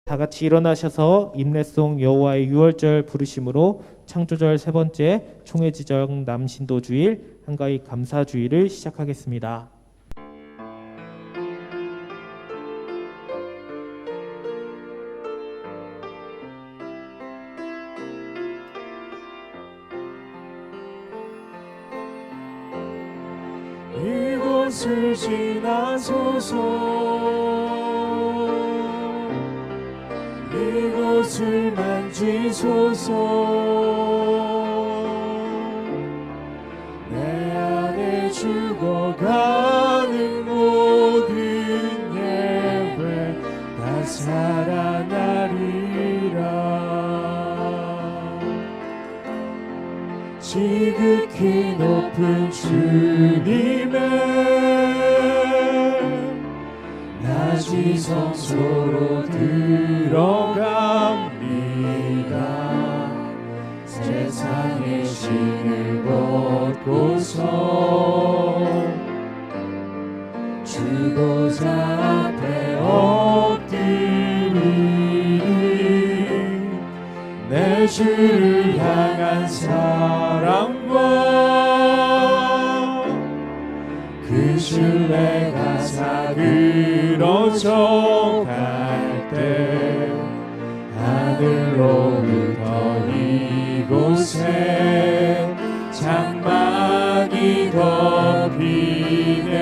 다 같이 일어나셔서 임례송 여호와의 유월절 부르심으로 창조절 세 번째 총회지정 남신도주일 한가위 감사주일을 시작하겠습니다. 이곳을 지나소서 이곳을 만지소서 내 안에 죽어가는 모든 예배 다 살아나리라 지극히 높은 주님의 낮이 성소로 들어갑니다 세상의 신을 벗고서 주보자 앞에 엎드리 내 주를 향한 사랑과 그 신뢰가 사그러져 갈 때 하늘로부터 이곳에 장막이 덮이네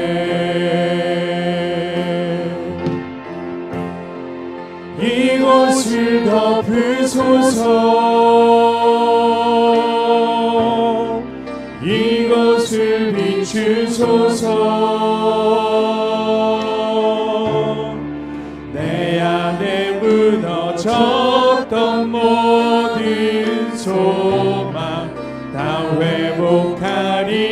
이곳을 덮으소서 이곳을 비추소서 내 안에 무너졌던 모든 소망 다 회복하리니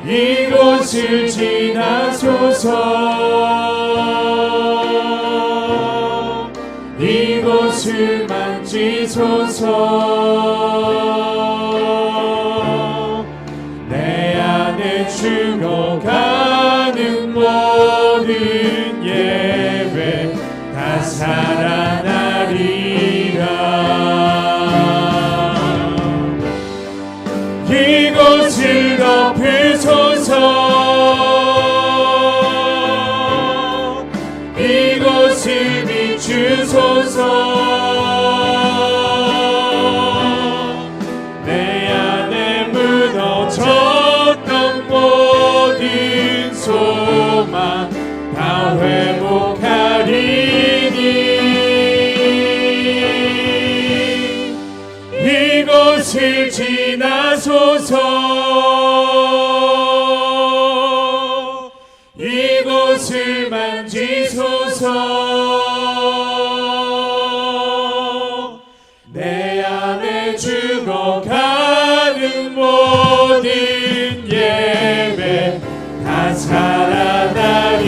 이곳을 지나소서 이곳을 만지소서 내 안에 죽어가는 모든 예배 다 살아나리라 이곳을 덮으소서 이곳을 비추소서 내 안에 무너졌던 모든 소망 다 회복하리니 이곳을 지나소서 이곳을 만지소서 내 안에 죽어가는 모든 예배 다 살아나리라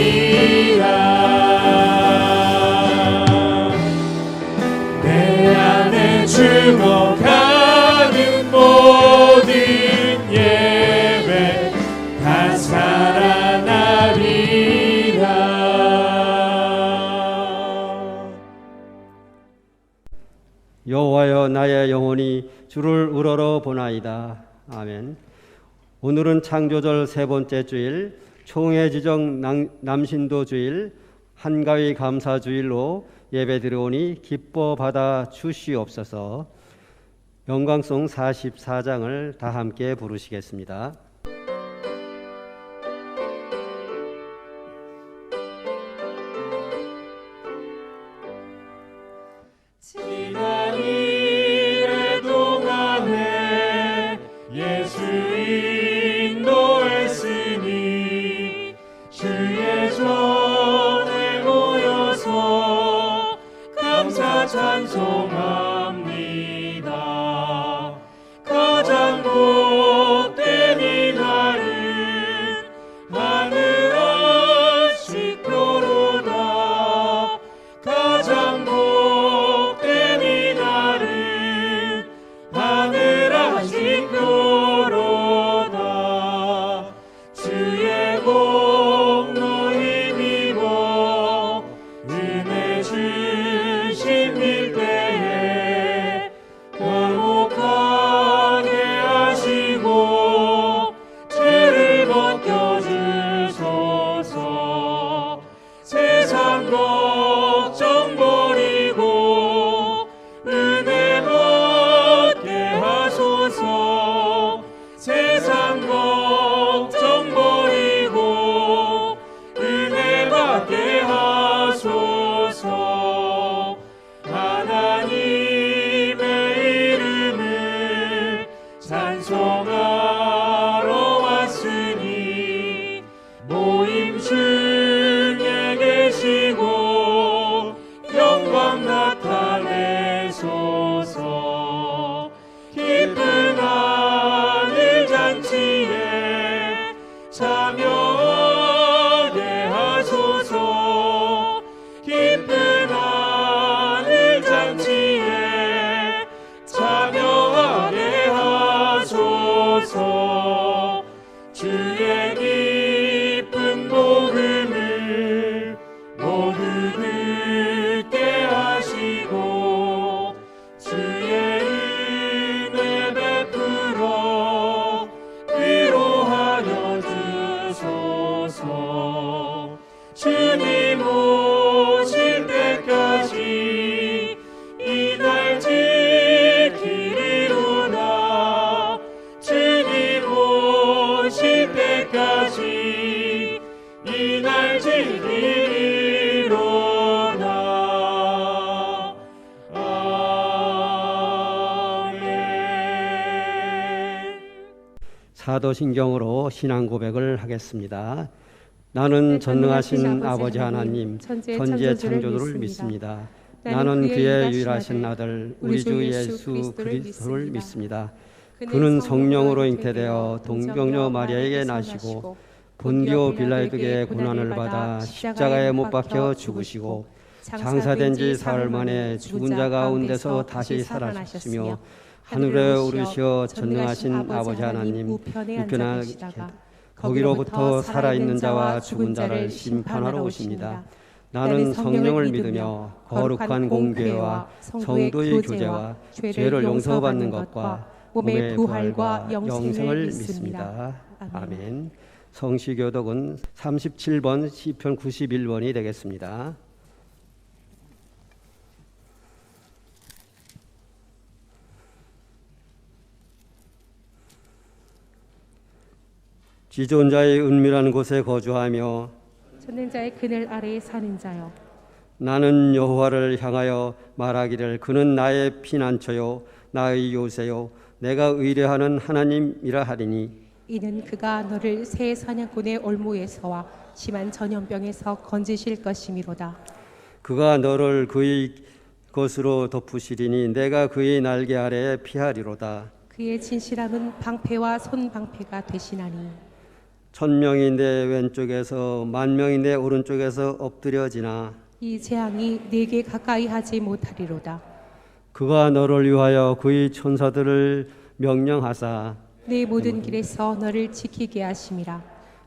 내 안에 죽어가는 모든 예배 다 살아나리라 여호와여 나의 영혼이 주를 우러러 보나이다. 아멘. 오늘은 창조절 세 번째 주일 총회지정 남신도 주일 한가위 감사 주일로 예배 드려오니 기뻐 받아 주시옵소서. 영광송 44장을 다 함께 부르시겠습니다. 지난 일의 동안에 예수 인도했으니 주의 전에 모여서 감사 찬송합니다. 가장 복된 이날은 하늘 안식표로다. 가장 복된 이날은 하늘 안식표로다. 주의 복 너희 주님 오실 때까지 이 날 지키리로다. 주님 오실 때까지 이 날 지키리로다. 아멘. 사도신경으로 신앙 고백을 하겠습니다. 나는 전능하신 아버지 하나님, 천지의 창조주를 믿습니다. 나는 그의 유일하신 아들 우리 주 예수 그리스도를 믿습니다. 그는 성령으로 잉태되어 동정녀 마리아에게 나시고 본디오 빌라도에게 고난을 받아 십자가에 못 박혀 죽으시고 장사된 지 사흘 만에 죽은 자 가운데서 다시 살아나셨으며 하늘에 오르시어 전능하신 아버지 하나님 우편에 계시다가 거기로부터 살아있는 자와 죽은 자를 심판하러 오십니다. 나는 성령을 믿으며 거룩한 공교회와 성도의 교제와 죄를 용서받는 것과 몸의 부활과 영생을 믿습니다. 아멘. 성시교독은 37번 시편 91번이 되겠습니다. 지존자의 은밀한 곳에 거주하며 전능자의 그늘 아래에 사는 자여, 나는 여호와를 향하여 말하기를 그는 나의 피난처요 나의 요새요 내가 의뢰하는 하나님이라 하리니 이는 그가 너를 새 사냥꾼의 올무에서와 심한 전염병에서 건지실 것이미로다. 그가 너를 그의 것으로 덮으시리니 내가 그의 날개 아래에 피하리로다. 그의 진실함은 방패와 손방패가 되시나니 천명이 내 왼쪽에서 만명이 내 오른쪽에서 엎드려지나 이 재앙이 네게 가까이 하지 못하리로다. 그가 너를 위하여 그의 천사들을 명령하사 내 모든 길에서 너를 지키게 하심이라.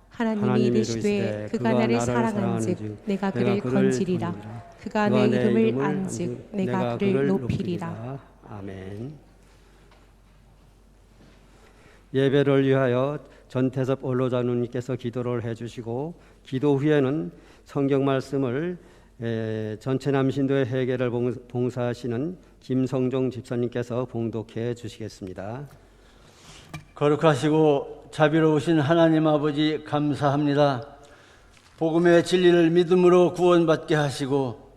하나님이 하나님이 이르시되 이르시되 그가 나를 사랑한즉 내가 그를 건지리라. 그가 내 이름을 안즉 내가 그를 높이리라. 아멘. 예배를 위하여 전태섭 원로장로님께서 기도를 해주시고 기도 후에는 성경 말씀을 전체 남신도의 회개를 봉사하시는 김성종 집사님께서 봉독해 주시겠습니다. 거룩하시고 자비로우신 하나님 아버지 감사합니다. 복음의 진리를 믿음으로 구원받게 하시고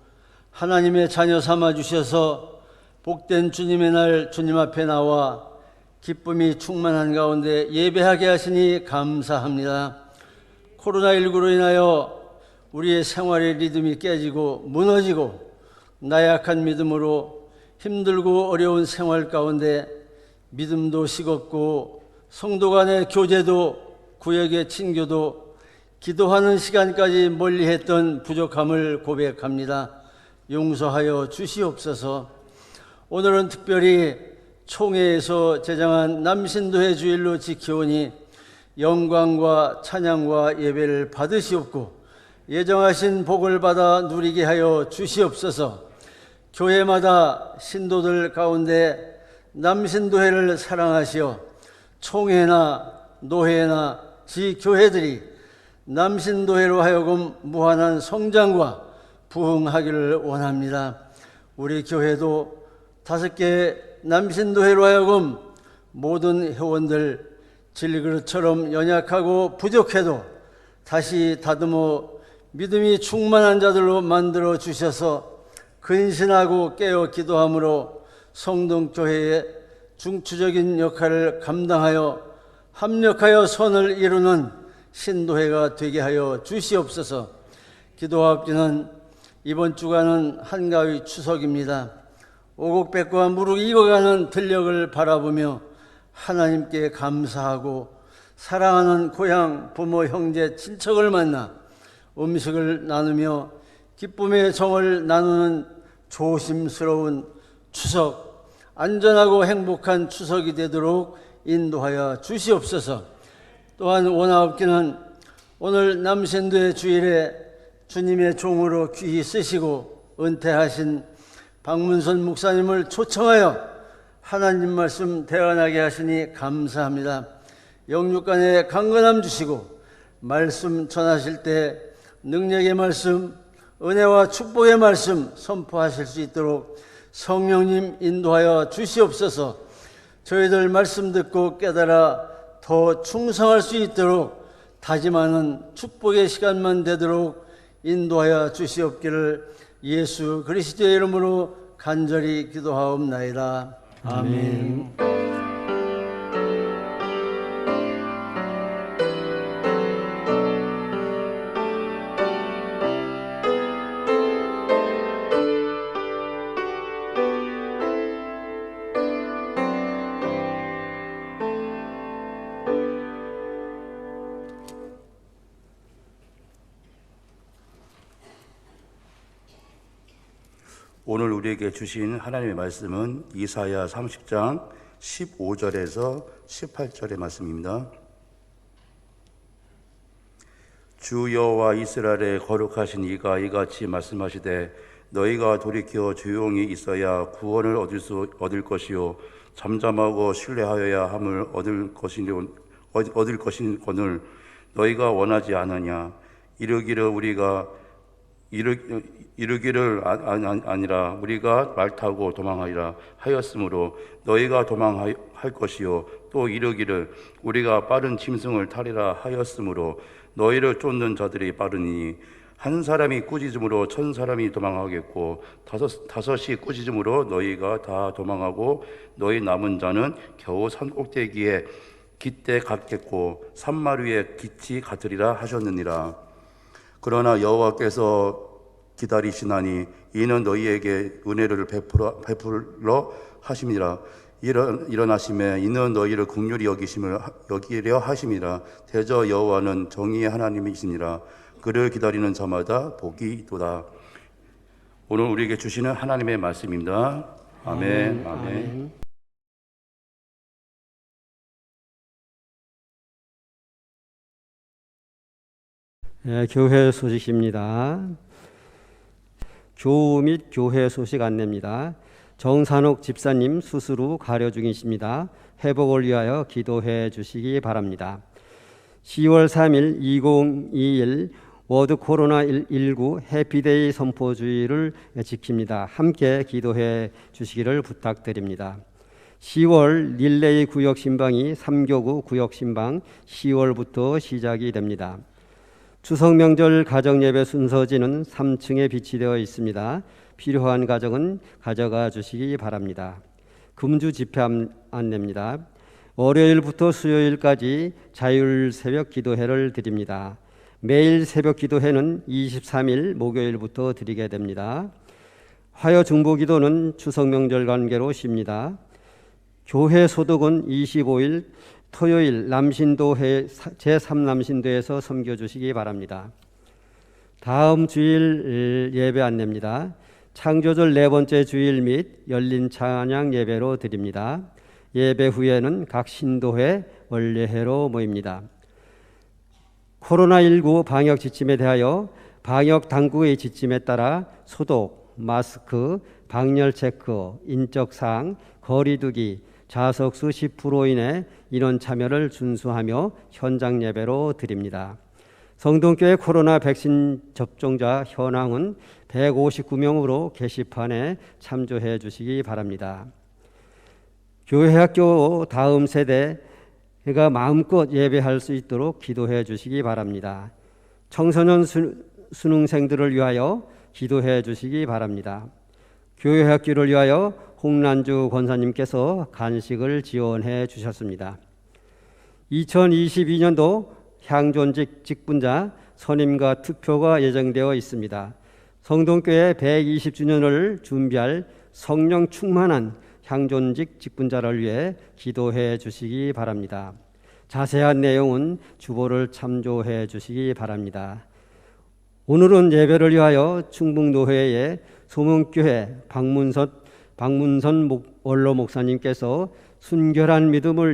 하나님의 자녀 삼아 주셔서 복된 주님의 날 주님 앞에 나와 기쁨이 충만한 가운데 예배하게 하시니 감사합니다. 코로나19로 인하여 우리의 생활의 리듬이 깨지고 무너지고 나약한 믿음으로 힘들고 어려운 생활 가운데 믿음도 식었고 성도 간의 교제도 구역의 친교도 기도하는 시간까지 멀리했던 부족함을 고백합니다. 용서하여 주시옵소서. 오늘은 특별히 총회에서 제정한 남신도회 주일로 지켜오니 영광과 찬양과 예배를 받으시옵고 예정하신 복을 받아 누리게 하여 주시옵소서. 교회마다 신도들 가운데 남신도회를 사랑하시어 총회나 노회나 지교회들이 남신도회로 하여금 무한한 성장과 부흥하기를 원합니다. 우리 교회도 5개 남신도회로 하여금 모든 회원들 질그릇처럼 연약하고 부족해도 다시 다듬어 믿음이 충만한 자들로 만들어 주셔서 근신하고 깨어 기도함으로 성동교회의 중추적인 역할을 감당하여 합력하여 선을 이루는 신도회가 되게 하여 주시옵소서. 기도합기는 이번 주간은 한가위 추석입니다. 오곡백과 무르 익어가는 들녘을 바라보며 하나님께 감사하고 사랑하는 고향, 부모, 형제, 친척을 만나 음식을 나누며 기쁨의 정을 나누는 조심스러운 추석, 안전하고 행복한 추석이 되도록 인도하여 주시옵소서. 또한 원하옵기는 오늘 남신도의 주일에 주님의 종으로 귀히 쓰시고 은퇴하신 박문선 목사님을 초청하여 하나님 말씀 대언하게 하시니 감사합니다. 영육간에 강건함 주시고 말씀 전하실 때 능력의 말씀, 은혜와 축복의 말씀 선포하실 수 있도록 성령님 인도하여 주시옵소서. 저희들 말씀 듣고 깨달아 더 충성할 수 있도록 다짐하는 축복의 시간만 되도록 인도하여 주시옵기를 예수 그리스도의 이름으로 간절히 기도하옵나이다. 아멘. 오늘 우리에게 주신 하나님의 말씀은 이사야 30장 15절에서 18절의 말씀입니다. 주 여호와 이스라엘의 거룩하신 이가 이같이 말씀하시되 너희가 돌이켜 조용히 있어야 구원을 얻을 것이요 잠잠하고 신뢰하여야 함을 얻을 것이거늘 너희가 원하지 않으냐. 이르기를 아니라 우리가 말 타고 도망하리라 하였으므로 너희가 도망할 것이요 또 이르기를 우리가 빠른 짐승을 타리라 하였으므로 너희를 쫓는 자들이 빠르니 한 사람이 꾸짖음으로 1000사람이 도망하겠고 다섯이 꾸짖음으로 너희가 다 도망하고 너희 남은 자는 겨우 산 꼭대기에 깃대 같겠고 산말 위에 깃이 같으리라 하셨느니라. 그러나 여호와께서 기다리시나니 이는 너희에게 은혜를 베풀러 하심이라. 일어나심에 이는 너희를 긍휼히 여기려 하심이라. 대저 여호와는 정의의 하나님이시니라. 그를 기다리는 자마다 복이 있도다. 오늘 우리에게 주시는 하나님의 말씀입니다. 아멘. 아멘. 네, 교회 소식입니다. 교우 및 교회 소식 안내입니다. 정산옥 집사님 수술 후 가려 중이십니다. 회복을 위하여 기도해 주시기 바랍니다. 10월 3일 2021 워드 코로나19 해피데이 선포주의를 지킵니다. 함께 기도해 주시기를 부탁드립니다. 10월 릴레이 구역 신방이 3교구 구역 신방 10월부터 시작이 됩니다. 추석 명절 가정 예배 순서지는 3층에 비치되어 있습니다. 필요한 가정은 가져가 주시기 바랍니다. 금주 집회 안내입니다. 월요일부터 수요일까지 자율 새벽 기도회를 드립니다. 매일 새벽 기도회는 23일 목요일부터 드리게 됩니다. 화요 중보 기도는 추석 명절 관계로 쉽니다. 교회 소득은 25일 토요일 남신도회 제3남신도에서 섬겨주시기 바랍니다. 다음 주일 예배 안내입니다. 창조절 4번째 주일 및 열린 찬양 예배로 드립니다. 예배 후에는 각 신도회 원례회로 모입니다. 코로나19 방역 지침에 대하여 방역 당국의 지침에 따라 소독, 마스크, 방열 체크, 인적사항, 거리두기, 좌석수 10% 이내 인원 참여를 준수하며 현장 예배로 드립니다. 성동교회 코로나 백신 접종자 현황은 159명으로 게시판에 참조해 주시기 바랍니다. 교회 학교 다음 세대가 마음껏 예배할 수 있도록 기도해 주시기 바랍니다. 청소년 수능생들을 위하여 기도해 주시기 바랍니다. 교회 학교를 위하여 홍란주 권사님께서 간식을 지원해 주셨습니다. 2022년도 향존직 직분자 선임과 투표가 예정되어 있습니다. 성동교회 120주년을 준비할 성령 충만한 향존직 직분자를 위해 기도해 주시기 바랍니다. 자세한 내용은 주보를 참조해 주시기 바랍니다. 오늘은 예배를 위하여 충북노회의 소문교회 박문선 원로 목사님께서 순결한 믿음을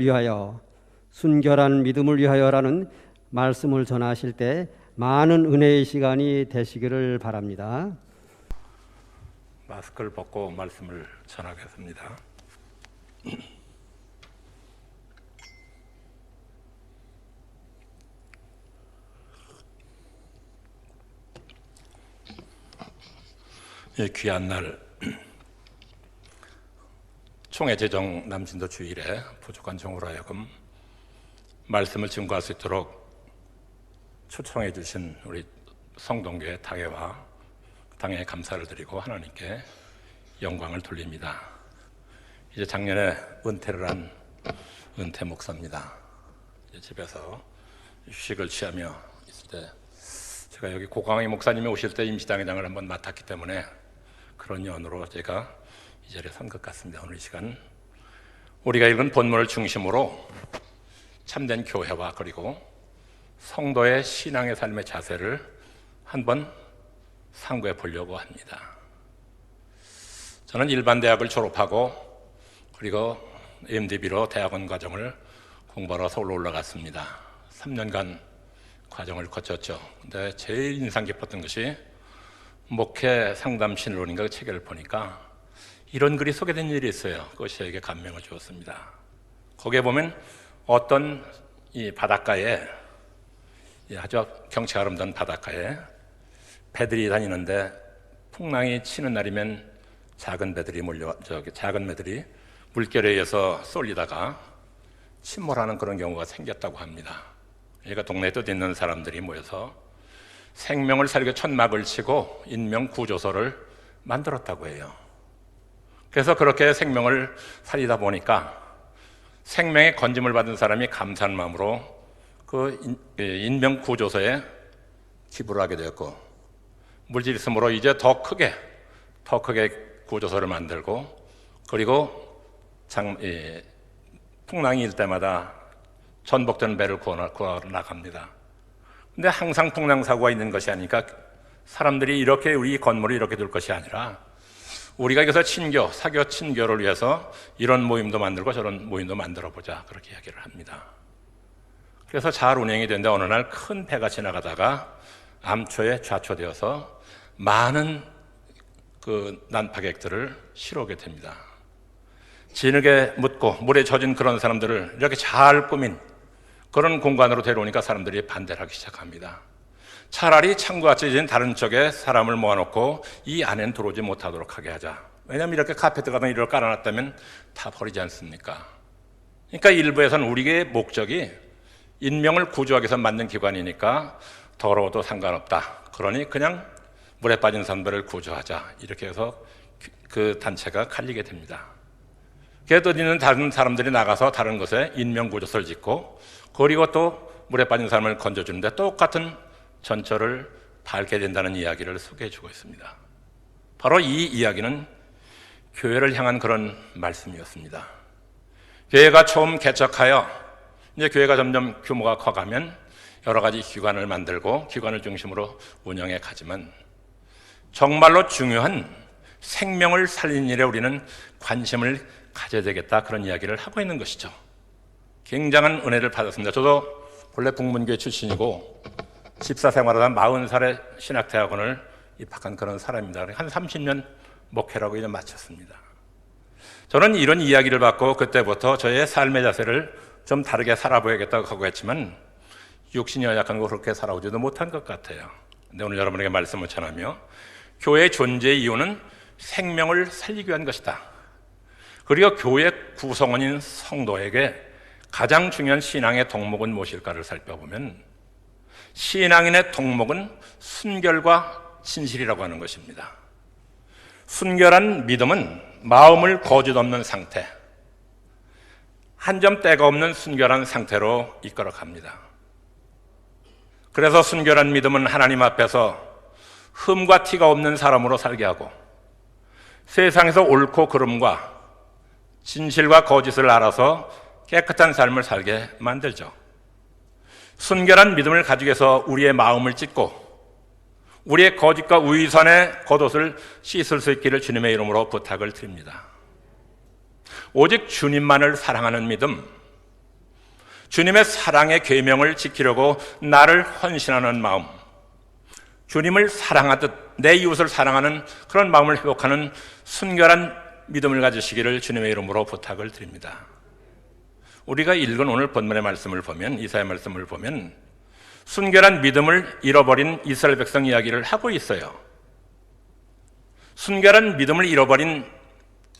위하여라는 말씀을 전하실 때 많은 은혜의 시간이 되시기를 바랍니다. 마스크를 벗고 말씀을 전하겠습니다. 이 귀한 날 총회 제정 남신도 주일에 부족한 종으로 하여금 말씀을 증거할 수 있도록 초청해 주신 우리 성동교회 당회와 당회에 감사를 드리고 하나님께 영광을 돌립니다. 이제 작년에 은퇴를 한 은퇴 목사입니다. 이제 집에서 휴식을 취하며 있을 때 제가 여기 고강희 목사님이 오실 때 임시당회장을 한번 맡았기 때문에 그런 연으로 제가 이 자리에 선 것 같습니다. 오늘 이 시간 우리가 읽은 본문을 중심으로 참된 교회와 그리고 성도의 신앙의 삶의 자세를 한번 상고해 보려고 합니다. 저는 일반 대학을 졸업하고 그리고 MDB로 대학원 과정을 공부하러 서울로 올라갔습니다. 3년간 과정을 거쳤죠. 근데 제일 인상 깊었던 것이 목회 상담 신론인가 그 책을 보니까 이런 글이 소개된 일이 있어요. 그것이 저에게 감명을 주었습니다. 거기에 보면 어떤 이 바닷가에 아주 경치가 아름다운 바닷가에 배들이 다니는데 풍랑이 치는 날이면 작은 배들이 작은 배들이 물결에 의해서 쏠리다가 침몰하는 그런 경우가 생겼다고 합니다. 그러니까 동네에 뜻 있는 사람들이 모여서 생명을 살리기 천막을 치고 인명 구조소를 만들었다고 해요. 그래서 그렇게 생명을 살리다 보니까 생명의 건짐을 받은 사람이 감사한 마음으로 그 인명 구조소에 기부를 하게 되었고, 물질이 있으므로 이제 더 크게 구조소를 만들고, 그리고 풍랑이 일 때마다 전복되는 배를 구워 나갑니다. 근데 항상 풍랑 사고가 있는 것이 아니니까 사람들이 이렇게 우리 건물을 이렇게 둘 것이 아니라 우리가 여기서 사교 친교를 위해서 이런 모임도 만들고 저런 모임도 만들어 보자, 그렇게 이야기를 합니다. 그래서 잘 운행이 되는데 어느 날 큰 배가 지나가다가 암초에 좌초되어서 많은 그 난파객들을 실어오게 됩니다. 진흙에 묻고 물에 젖은 그런 사람들을 이렇게 잘 꾸민 그런 공간으로 데려오니까 사람들이 반대를 하기 시작합니다. 차라리 창고같이 진 다른 쪽에 사람을 모아놓고 이 안에는 들어오지 못하도록 하게 하자. 왜냐하면 이렇게 카페트 같은 이를 깔아놨다면 다 버리지 않습니까? 그러니까 일부에서는 우리의 목적이 인명을 구조하기 위해서 만든 기관이니까 더러워도 상관없다. 그러니 그냥 물에 빠진 사람들을 구조하자. 이렇게 해서 그 단체가 갈리게 됩니다. 그래도 있는 다른 사람들이 나가서 다른 곳에 인명구조소를 짓고, 그리고 또 물에 빠진 사람을 건져주는데 똑같은 전철을 밟게 된다는 이야기를 소개해주고 있습니다. 바로 이 이야기는 교회를 향한 그런 말씀이었습니다. 교회가 처음 개척하여 이제 교회가 점점 규모가 커가면 여러 가지 기관을 만들고 기관을 중심으로 운영해 가지만 정말로 중요한 생명을 살리는 일에 우리는 관심을 가져야 되겠다, 그런 이야기를 하고 있는 것이죠. 굉장한 은혜를 받았습니다. 저도 본래 북문교회 출신이고 집사 생활하다 40살에 신학대학원을 입학한 그런 사람입니다. 한 30년 목회라고 이제 마쳤습니다. 저는 이런 이야기를 받고 그때부터 저의 삶의 자세를 좀 다르게 살아보야겠다고 하고 했지만 육신이 연약한 거 그렇게 살아오지도 못한 것 같아요. 근데 오늘 여러분에게 말씀을 전하며 교회의 존재의 이유는 생명을 살리기 위한 것이다. 그리고 교회 구성원인 성도에게 가장 중요한 신앙의 덕목은 무엇일까를 살펴보면 신앙인의 덕목은 순결과 진실이라고 하는 것입니다. 순결한 믿음은 마음을 거짓 없는 상태, 한 점 때가 없는 순결한 상태로 이끌어 갑니다. 그래서 순결한 믿음은 하나님 앞에서 흠과 티가 없는 사람으로 살게 하고 세상에서 옳고 그름과 진실과 거짓을 알아서 깨끗한 삶을 살게 만들죠. 순결한 믿음을 가지기 위해서 우리의 마음을 찢고 우리의 거짓과 위선의 겉옷을 씻을 수 있기를 주님의 이름으로 부탁을 드립니다. 오직 주님만을 사랑하는 믿음, 주님의 사랑의 계명을 지키려고 나를 헌신하는 마음, 주님을 사랑하듯 내 이웃을 사랑하는 그런 마음을 회복하는 순결한 믿음을 가지시기를 주님의 이름으로 부탁을 드립니다. 우리가 읽은 오늘 본문의 말씀을 보면, 이사야 말씀을 보면 순결한 믿음을 잃어버린 이스라엘 백성 이야기를 하고 있어요. 순결한 믿음을 잃어버린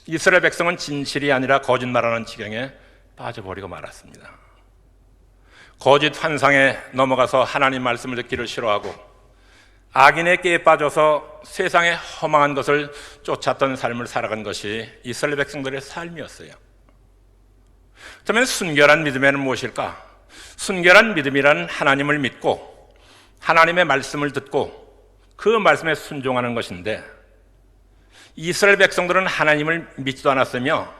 이스라엘 백성은 진실이 아니라 거짓말하는 지경에 빠져버리고 말았습니다. 거짓 환상에 넘어가서 하나님 말씀을 듣기를 싫어하고 악인의 깨에 빠져서 세상의 허망한 것을 쫓았던 삶을 살아간 것이 이스라엘 백성들의 삶이었어요. 그렇다면 순결한 믿음에는 무엇일까? 순결한 믿음이란 하나님을 믿고 하나님의 말씀을 듣고 그 말씀에 순종하는 것인데, 이스라엘 백성들은 하나님을 믿지도 않았으며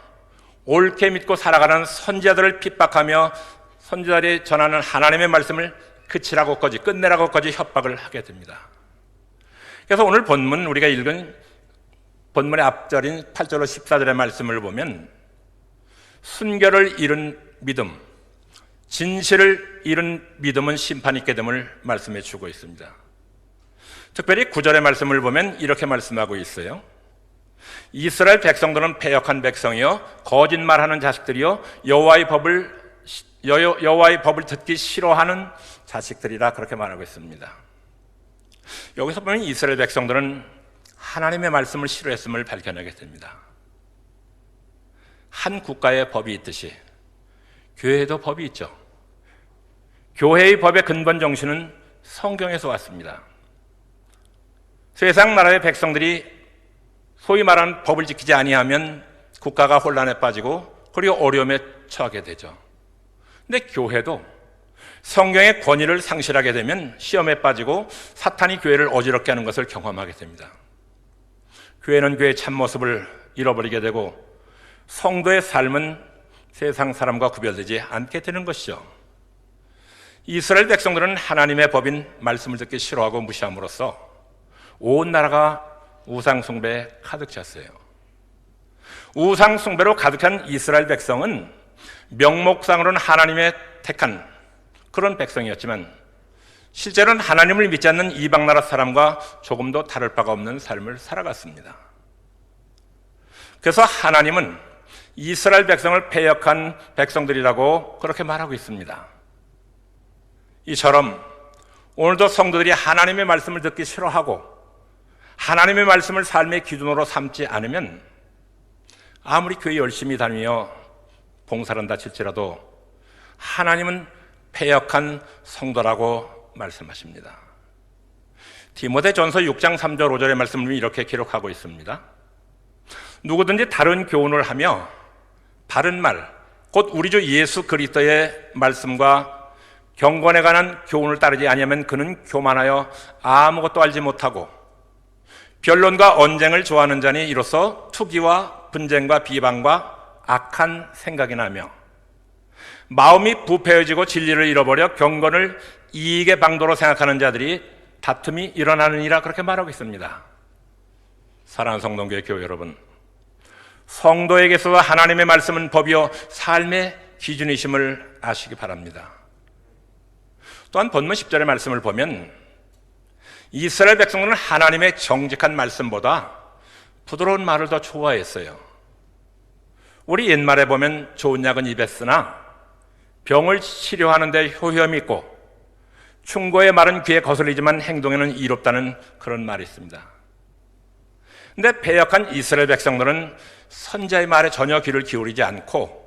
옳게 믿고 살아가는 선지자들을 핍박하며 선지자들이 전하는 하나님의 말씀을 그치라고까지 끝내라고까지 협박을 하게 됩니다. 그래서 오늘 본문, 우리가 읽은 본문의 앞절인 8절로 14절의 말씀을 보면 순결을 잃은 믿음, 진실을 잃은 믿음은 심판 있게 됨을 말씀해 주고 있습니다. 특별히 9절의 말씀을 보면 이렇게 말씀하고 있어요. 이스라엘 백성들은 패역한 백성이요 거짓말하는 자식들이요 여호와의 법을 듣기 싫어하는 자식들이라, 그렇게 말하고 있습니다. 여기서 보면 이스라엘 백성들은 하나님의 말씀을 싫어했음을 발견하게 됩니다. 한 국가의 법이 있듯이 교회에도 법이 있죠. 교회의 법의 근본 정신은 성경에서 왔습니다. 세상 나라의 백성들이 소위 말하는 법을 지키지 아니하면 국가가 혼란에 빠지고 그리고 어려움에 처하게 되죠. 근데 교회도 성경의 권위를 상실하게 되면 시험에 빠지고 사탄이 교회를 어지럽게 하는 것을 경험하게 됩니다. 교회는 교회의 참모습을 잃어버리게 되고 성도의 삶은 세상 사람과 구별되지 않게 되는 것이죠. 이스라엘 백성들은 하나님의 법인 말씀을 듣기 싫어하고 무시함으로써 온 나라가 우상 숭배에 가득 찼어요. 우상 숭배로 가득한 이스라엘 백성은 명목상으로는 하나님의 택한 그런 백성이었지만 실제로는 하나님을 믿지 않는 이방 나라 사람과 조금도 다를 바가 없는 삶을 살아갔습니다. 그래서 하나님은 이스라엘 백성을 패역한 백성들이라고 그렇게 말하고 있습니다. 이처럼 오늘도 성도들이 하나님의 말씀을 듣기 싫어하고 하나님의 말씀을 삶의 기준으로 삼지 않으면 아무리 교회 열심히 다니며 봉사를 한다 칠지라도 하나님은 패역한 성도라고 말씀하십니다. 디모데전서 6장 3절 5절의 말씀을 이렇게 기록하고 있습니다. 누구든지 다른 교훈을 하며 바른 말, 곧 우리 주 예수 그리스도의 말씀과 경건에 관한 교훈을 따르지 아니하면 그는 교만하여 아무것도 알지 못하고 변론과 언쟁을 좋아하는 자니 이로써 투기와 분쟁과 비방과 악한 생각이 나며 마음이 부패해지고 진리를 잃어버려 경건을 이익의 방도로 생각하는 자들이 다툼이 일어나느니라, 그렇게 말하고 있습니다. 사랑하는 성동교회 교회 여러분, 성도에게 있어서 하나님의 말씀은 법이요 삶의 기준이심을 아시기 바랍니다. 또한 본문 10절의 말씀을 보면 이스라엘 백성들은 하나님의 정직한 말씀보다 부드러운 말을 더 좋아했어요. 우리 옛말에 보면 좋은 약은 입에 쓰나 병을 치료하는 데 효험이 있고 충고의 말은 귀에 거슬리지만 행동에는 이롭다는 그런 말이 있습니다. 근데 패역한 이스라엘 백성들은 선자의 말에 전혀 귀를 기울이지 않고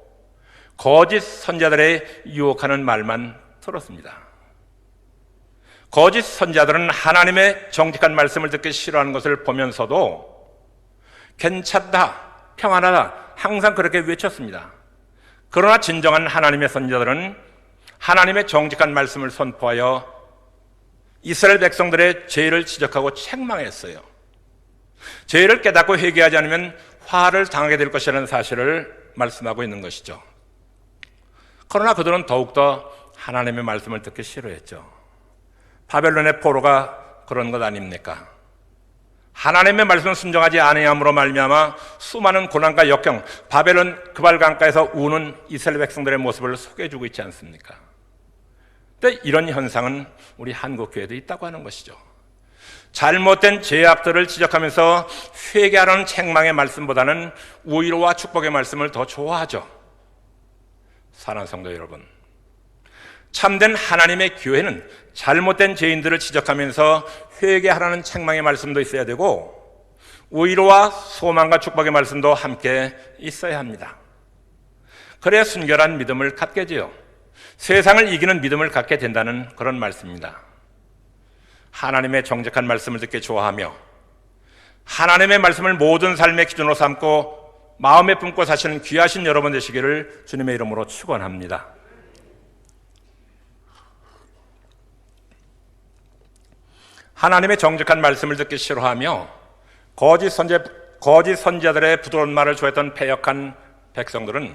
거짓 선자들의 유혹하는 말만 들었습니다. 거짓 선자들은 하나님의 정직한 말씀을 듣기 싫어하는 것을 보면서도 괜찮다, 평안하다 항상 그렇게 외쳤습니다. 그러나 진정한 하나님의 선자들은 하나님의 정직한 말씀을 선포하여 이스라엘 백성들의 죄를 지적하고 책망했어요. 죄를 깨닫고 회개하지 않으면 화를 당하게 될 것이라는 사실을 말씀하고 있는 것이죠. 그러나 그들은 더욱더 하나님의 말씀을 듣기 싫어했죠. 바벨론의 포로가 그런 것 아닙니까? 하나님의 말씀을 순종하지 아니함으로 말미암아 수많은 고난과 역경, 바벨론 그발강가에서 우는 이스라엘 백성들의 모습을 소개해주고 있지 않습니까? 근데 이런 현상은 우리 한국 교회도 있다고 하는 것이죠. 잘못된 죄악들을 지적하면서 회개하라는 책망의 말씀보다는 위로와 축복의 말씀을 더 좋아하죠. 사랑하는 성도 여러분, 참된 하나님의 교회는 잘못된 죄인들을 지적하면서 회개하라는 책망의 말씀도 있어야 되고 위로와 소망과 축복의 말씀도 함께 있어야 합니다. 그래야 순결한 믿음을 갖게 되요 세상을 이기는 믿음을 갖게 된다는 그런 말씀입니다. 하나님의 정직한 말씀을 듣기 좋아하며 하나님의 말씀을 모든 삶의 기준으로 삼고 마음에 품고 사시는 귀하신 여러분 되시기를 주님의 이름으로 축원합니다. 하나님의 정직한 말씀을 듣기 싫어하며 거짓 선지자들의 부드러운 말을 좋아했던 패역한 백성들은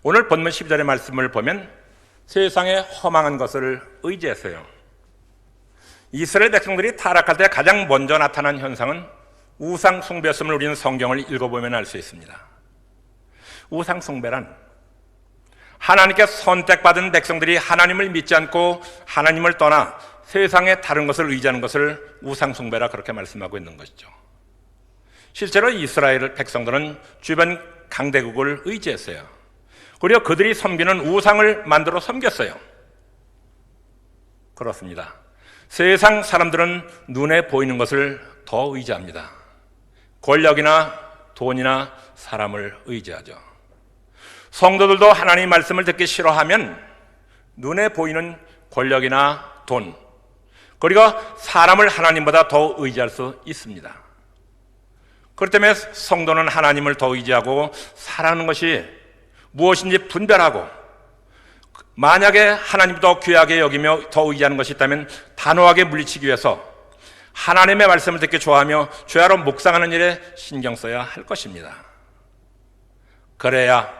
오늘 본문 12절의 말씀을 보면 세상에 허망한 것을 의지했어요. 이스라엘 백성들이 타락할 때 가장 먼저 나타난 현상은 우상 숭배였음을 우리는 성경을 읽어보면 알 수 있습니다. 우상 숭배란 하나님께 선택받은 백성들이 하나님을 믿지 않고 하나님을 떠나 세상의 다른 것을 의지하는 것을 우상 숭배라 그렇게 말씀하고 있는 것이죠. 실제로 이스라엘 백성들은 주변 강대국을 의지했어요. 그리고 그들이 섬기는 우상을 만들어 섬겼어요. 그렇습니다. 세상 사람들은 눈에 보이는 것을 더 의지합니다. 권력이나 돈이나 사람을 의지하죠. 성도들도 하나님의 말씀을 듣기 싫어하면 눈에 보이는 권력이나 돈, 그리고 사람을 하나님보다 더 의지할 수 있습니다. 그렇기 때문에 성도는 하나님을 더 의지하고 살아가는 것이 무엇인지 분별하고 만약에 하나님을 더 귀하게 여기며 더 의지하는 것이 있다면 단호하게 물리치기 위해서 하나님의 말씀을 듣기 좋아하며 죄하러 묵상하는 일에 신경 써야 할 것입니다. 그래야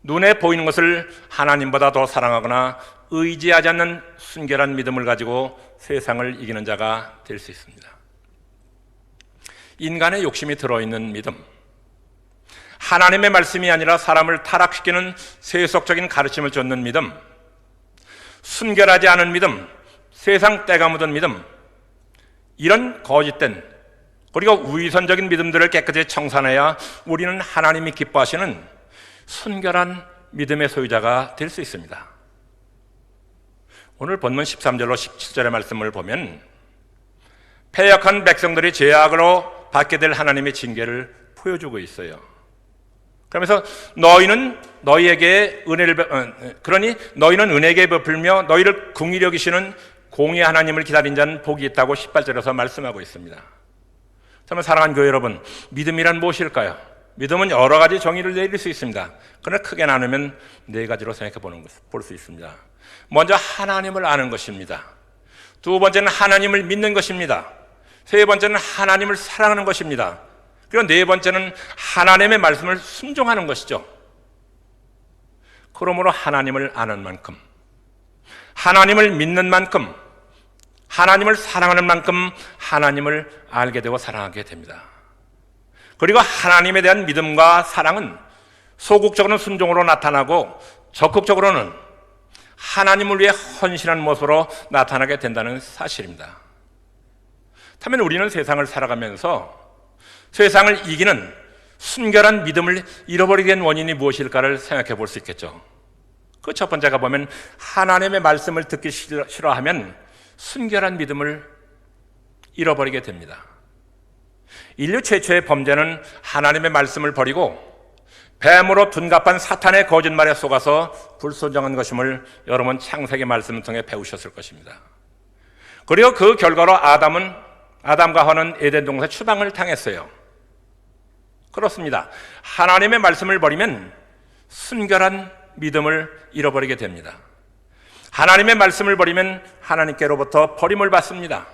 눈에 보이는 것을 하나님보다 더 사랑하거나 의지하지 않는 순결한 믿음을 가지고 세상을 이기는 자가 될 수 있습니다. 인간의 욕심이 들어있는 믿음, 하나님의 말씀이 아니라 사람을 타락시키는 세속적인 가르침을 쫓는 믿음, 순결하지 않은 믿음, 세상 때가 묻은 믿음, 이런 거짓된 그리고 위선적인 믿음들을 깨끗이 청산해야 우리는 하나님이 기뻐하시는 순결한 믿음의 소유자가 될 수 있습니다. 오늘 본문 13절로 17절의 말씀을 보면 패역한 백성들이 죄악으로 받게 될 하나님의 징계를 보여주고 있어요. 그러면서 너희는 은혜에게 베풀며 너희를 긍휼히 여기시는 공의 하나님을 기다린 자는 복이 있다고 18절에서 말씀하고 있습니다. 정말 사랑하는 교회 여러분, 믿음이란 무엇일까요? 믿음은 여러 가지 정의를 내릴 수 있습니다. 그러나 크게 나누면 네 가지로 생각해 볼 수 있습니다. 먼저 하나님을 아는 것입니다. 두 번째는 하나님을 믿는 것입니다. 세 번째는 하나님을 사랑하는 것입니다. 그리고 네 번째는 하나님의 말씀을 순종하는 것이죠. 그러므로 하나님을 아는 만큼, 하나님을 믿는 만큼, 하나님을 사랑하는 만큼 하나님을 알게 되고 사랑하게 됩니다. 그리고 하나님에 대한 믿음과 사랑은 소극적으로는 순종으로 나타나고 적극적으로는 하나님을 위해 헌신한 모습으로 나타나게 된다는 사실입니다. 다만 우리는 세상을 살아가면서 세상을 이기는 순결한 믿음을 잃어버리게 된 원인이 무엇일까를 생각해 볼 수 있겠죠. 그 첫 번째가 보면 하나님의 말씀을 듣기 싫어하면 순결한 믿음을 잃어버리게 됩니다. 인류 최초의 범죄는 하나님의 말씀을 버리고 뱀으로 둔갑한 사탄의 거짓말에 속아서 불순종한 것임을 여러분 창세기 말씀을 통해 배우셨을 것입니다. 그리고 그 결과로 아담과 하와는 에덴 동산 추방을 당했어요. 그렇습니다. 하나님의 말씀을 버리면 순결한 믿음을 잃어버리게 됩니다. 하나님의 말씀을 버리면 하나님께로부터 버림을 받습니다.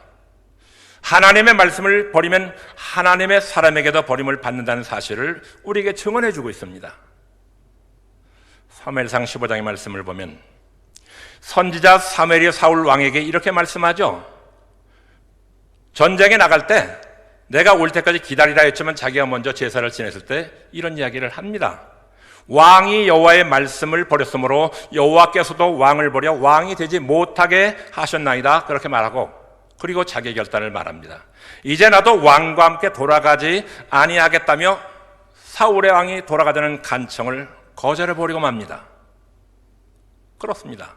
하나님의 말씀을 버리면 하나님의 사람에게도 버림을 받는다는 사실을 우리에게 증언해 주고 있습니다. 사무엘상 15장의 말씀을 보면 선지자 사무엘이 사울 왕에게 이렇게 말씀하죠. 전쟁에 나갈 때 내가 올 때까지 기다리라 했지만 자기가 먼저 제사를 지냈을 때 이런 이야기를 합니다. 왕이 여호와의 말씀을 버렸으므로 여호와께서도 왕을 버려 왕이 되지 못하게 하셨나이다. 그렇게 말하고 그리고 자기 결단을 말합니다. 이제 나도 왕과 함께 돌아가지 아니하겠다며 사울의 왕이 돌아가자는 간청을 거절해 버리고 맙니다. 그렇습니다.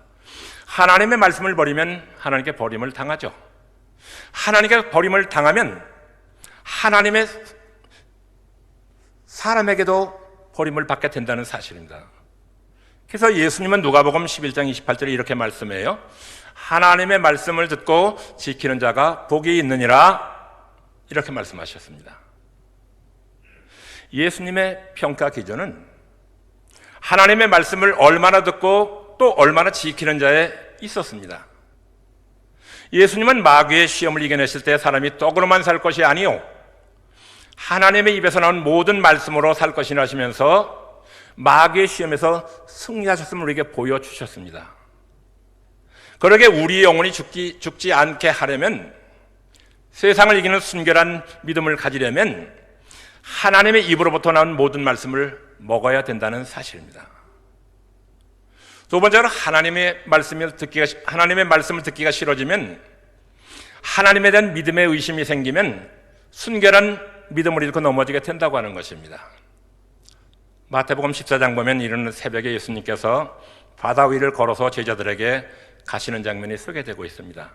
하나님의 말씀을 버리면 하나님께 버림을 당하죠. 하나님께 버림을 당하면 하나님의 사람에게도 버림을 받게 된다는 사실입니다. 그래서 예수님은 누가복음 11장 28절에 이렇게 말씀해요. 하나님의 말씀을 듣고 지키는 자가 복이 있느니라, 이렇게 말씀하셨습니다. 예수님의 평가 기준은 하나님의 말씀을 얼마나 듣고 또 얼마나 지키는 자에 있었습니다. 예수님은 마귀의 시험을 이겨냈을 때 사람이 떡으로만 살 것이 아니요 하나님의 입에서 나온 모든 말씀으로 살 것이라 하시면서 마귀의 시험에서 승리하셨음을 우리에게 보여주셨습니다. 그러게 우리 영혼이 죽지 않게 하려면, 세상을 이기는 순결한 믿음을 가지려면 하나님의 입으로부터 나온 모든 말씀을 먹어야 된다는 사실입니다. 두 번째로 하나님의 말씀을 듣기가 싫어지면, 하나님에 대한 믿음의 의심이 생기면 순결한 믿음을 잃고 넘어지게 된다고 하는 것입니다. 마태복음 14장 보면 이르는 새벽에 예수님께서 바다 위를 걸어서 제자들에게 가시는 장면이 소개되고 있습니다.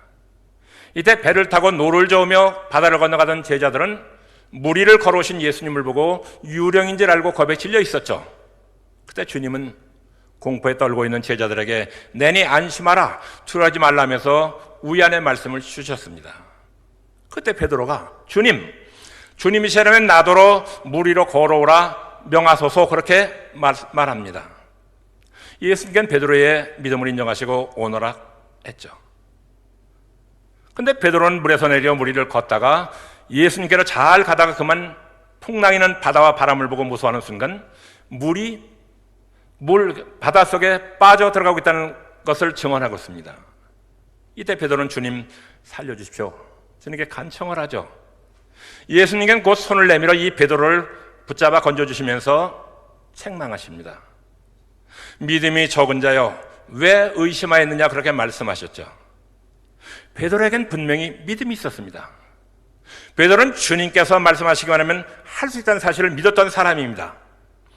이때 배를 타고 노를 저으며 바다를 건너가던 제자들은 물 위를 걸어오신 예수님을 보고 유령인 줄 알고 겁에 질려 있었죠. 그때 주님은 공포에 떨고 있는 제자들에게 내니 안심하라, 두려워하지 말라면서 위안의 말씀을 주셨습니다. 그때 베드로가 주님이시라면 나더러 물 위로 걸어오라 명하소서, 그렇게 말합니다. 예수님께는 베드로의 믿음을 인정하시고 오너락했죠. 근데 베드로는 물에서 내려 물 위를 걷다가 예수님께로 잘 가다가 그만 풍랑이는 바다와 바람을 보고 무서워하는 순간 바다 속에 빠져 들어가고 있다는 것을 증언하고 있습니다. 이때 베드로는 주님 살려주십시오, 주님께 간청을 하죠. 예수님께는 곧 손을 내밀어 이 베드로를 붙잡아 건져주시면서 책망하십니다. 믿음이 적은 자여 왜 의심하였느냐, 그렇게 말씀하셨죠. 베드로에겐 분명히 믿음이 있었습니다. 베드로는 주님께서 말씀하시기만 하면 할 수 있다는 사실을 믿었던 사람입니다.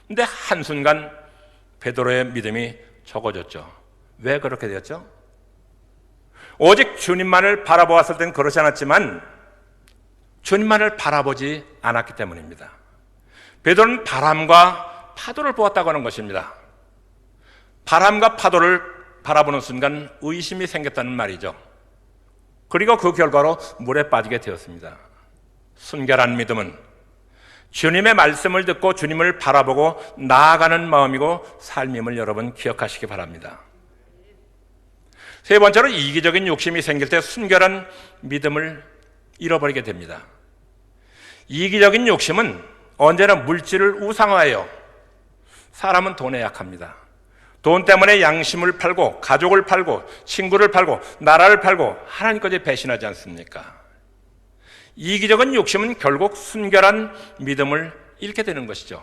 그런데 한순간 베드로의 믿음이 적어졌죠. 왜 그렇게 되었죠? 오직 주님만을 바라보았을 땐 그렇지 않았지만 주님만을 바라보지 않았기 때문입니다. 베드로는 바람과 파도를 보았다고 하는 것입니다. 바람과 파도를 바라보는 순간 의심이 생겼다는 말이죠. 그리고 그 결과로 물에 빠지게 되었습니다. 순결한 믿음은 주님의 말씀을 듣고 주님을 바라보고 나아가는 마음이고 삶임을 여러분 기억하시기 바랍니다. 세 번째로 이기적인 욕심이 생길 때 순결한 믿음을 잃어버리게 됩니다. 이기적인 욕심은 언제나 물질을 우상화해요. 사람은 돈에 약합니다. 돈 때문에 양심을 팔고 가족을 팔고 친구를 팔고 나라를 팔고 하나님까지 배신하지 않습니까? 이기적인 욕심은 결국 순결한 믿음을 잃게 되는 것이죠.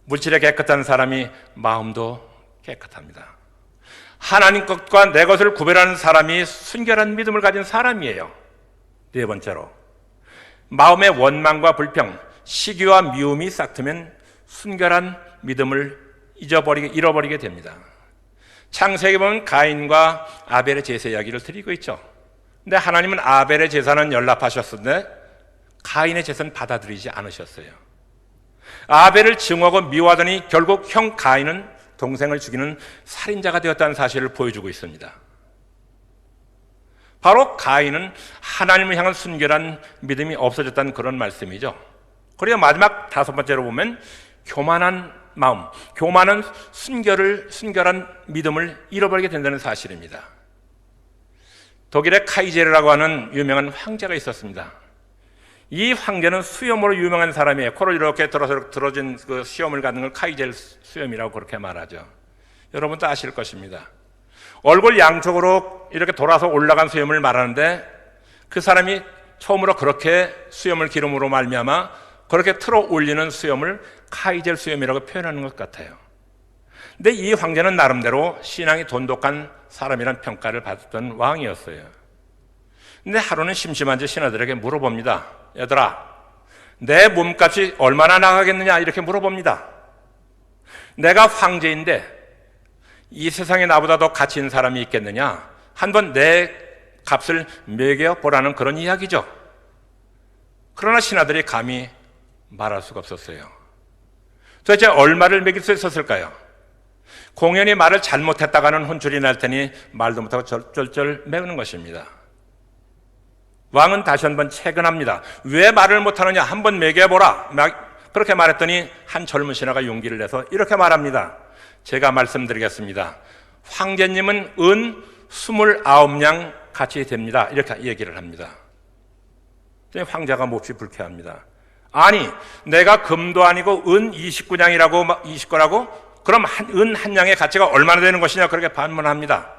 물질에 깨끗한 사람이 마음도 깨끗합니다. 하나님 것과 내 것을 구별하는 사람이 순결한 믿음을 가진 사람이에요. 네 번째로, 마음의 원망과 불평, 시기와 미움이 싹트면 순결한 믿음을 잃어버리게 됩니다. 창세기 보면 가인과 아벨의 제사 이야기를 드리고 있죠. 근데 하나님은 아벨의 제사는 연락하셨는데 가인의 제사는 받아들이지 않으셨어요. 아벨을 증오하고 미워하더니 결국 형 가인은 동생을 죽이는 살인자가 되었다는 사실을 보여주고 있습니다. 바로 가인은 하나님을 향한 순결한 믿음이 없어졌다는 그런 말씀이죠. 그리고 마지막 다섯 번째로 보면 교만한 마음, 교만은 순결한 믿음을 잃어버리게 된다는 사실입니다. 독일의 카이제르라고 하는 유명한 황제가 있었습니다. 이 황제는 수염으로 유명한 사람이에요. 코를 이렇게 들어진 그 수염을 갖는 걸 카이제르 수염이라고 그렇게 말하죠. 여러분도 아실 것입니다. 얼굴 양쪽으로 이렇게 돌아서 올라간 수염을 말하는데 그 사람이 처음으로 그렇게 수염을 기름으로 말미암아 그렇게 틀어 올리는 수염을 카이젤 수염이라고 표현하는 것 같아요. 근데 이 황제는 나름대로 신앙이 돈독한 사람이란 평가를 받았던 왕이었어요. 근데 하루는 심심한지 신하들에게 물어봅니다. 얘들아, 내 몸값이 얼마나 나가겠느냐, 이렇게 물어봅니다. 내가 황제인데 이 세상에 나보다 더 가치 있는 사람이 있겠느냐, 한번 내 값을 매겨보라는 그런 이야기죠. 그러나 신하들이 감히 말할 수가 없었어요. 도대체 얼마를 매길 수 있었을까요? 공연히 말을 잘못했다가 하는 혼쭐이 날 테니 말도 못하고 쩔쩔 매우는 것입니다. 왕은 다시 한번 채근합니다. 왜 말을 못하느냐, 한번 매겨보라. 그렇게 말했더니 한 젊은 신하가 용기를 내서 이렇게 말합니다. 제가 말씀드리겠습니다. 황제님은 은 29냥 같이 됩니다. 이렇게 얘기를 합니다. 황제가 몹시 불쾌합니다. 아니, 내가 금도 아니고 은 29냥이라고 29라고? 그럼 은 한 냥의 가치가 얼마나 되는 것이냐, 그렇게 반문합니다.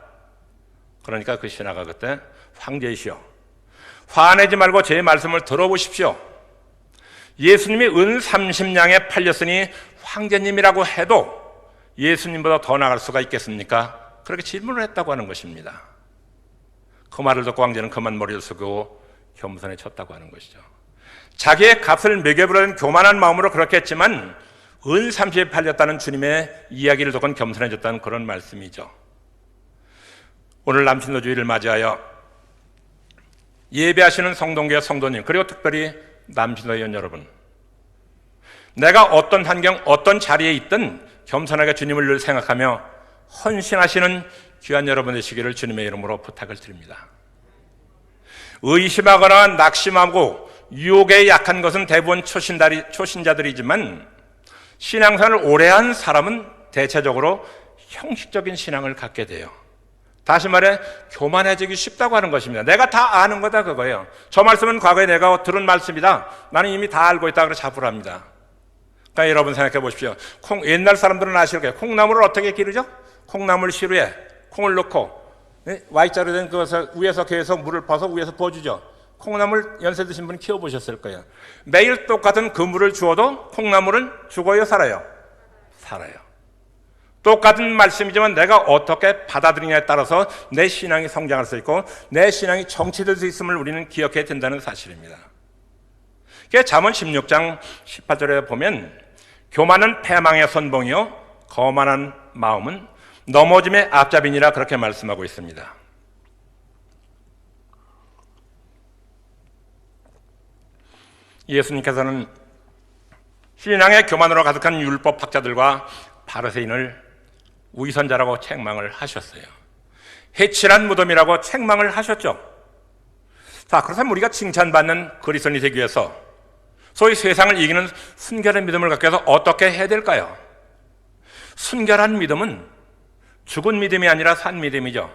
그러니까 그 신하가 그때 황제이시여, 화내지 말고 제 말씀을 들어보십시오. 예수님이 은 30냥에 팔렸으니 황제님이라고 해도 예수님보다 더 나갈 수가 있겠습니까? 그렇게 질문을 했다고 하는 것입니다. 그 말을 듣고 황제는 그만 머리를 숙이고 겸손에 쳤다고 하는 것이죠. 자기의 값을 매겨버리는 교만한 마음으로 그렇게 했지만 은 30에 팔렸다는 주님의 이야기를 듣고 겸손해졌다는 그런 말씀이죠. 오늘 남신도주의를 맞이하여 예배하시는 성동교회 성도님, 그리고 특별히 남신도회원 여러분, 내가 어떤 환경, 어떤 자리에 있든 겸손하게 주님을 늘 생각하며 헌신하시는 귀한 여러분 되시기를 주님의 이름으로 부탁을 드립니다. 의심하거나 낙심하고 유혹에 약한 것은 대부분 초신자들이지만 신앙생활을 오래 한 사람은 대체적으로 형식적인 신앙을 갖게 돼요. 다시 말해 교만해지기 쉽다고 하는 것입니다. 내가 다 아는 거다, 그거예요. 저 말씀은 과거에 내가 들은 말씀이다, 나는 이미 다 알고 있다, 그래서 자부를 합니다. 그러니까 여러분 생각해 보십시오. 옛날 사람들은 아실 거예요. 콩나물을 어떻게 기르죠? 콩나물 시루에 콩을 넣고 Y자로 된 그것을 위에서 계속 물을 퍼서 위에서 부어주죠. 콩나물 연세 드신 분 키워보셨을 거예요. 매일 똑같은 그 물을 주어도 콩나물은 죽어요, 살아요? 살아요. 똑같은 말씀이지만 내가 어떻게 받아들이냐에 따라서 내 신앙이 성장할 수 있고 내 신앙이 정체될 수 있음을 우리는 기억해야 된다는 사실입니다. 잠언 16장 18절에 보면 교만은 패망의 선봉이요 거만한 마음은 넘어짐의 앞잡이니라, 그렇게 말씀하고 있습니다. 예수님께서는 신앙의 교만으로 가득한 율법학자들과 바리새인을 위선자라고 책망을 하셨어요. 해칠한 무덤이라고 책망을 하셨죠. 자, 그렇다면 우리가 칭찬받는 그리스도인이 되기 위해서 소위 세상을 이기는 순결한 믿음을 갖기 위해서 어떻게 해야 될까요? 순결한 믿음은 죽은 믿음이 아니라 산 믿음이죠.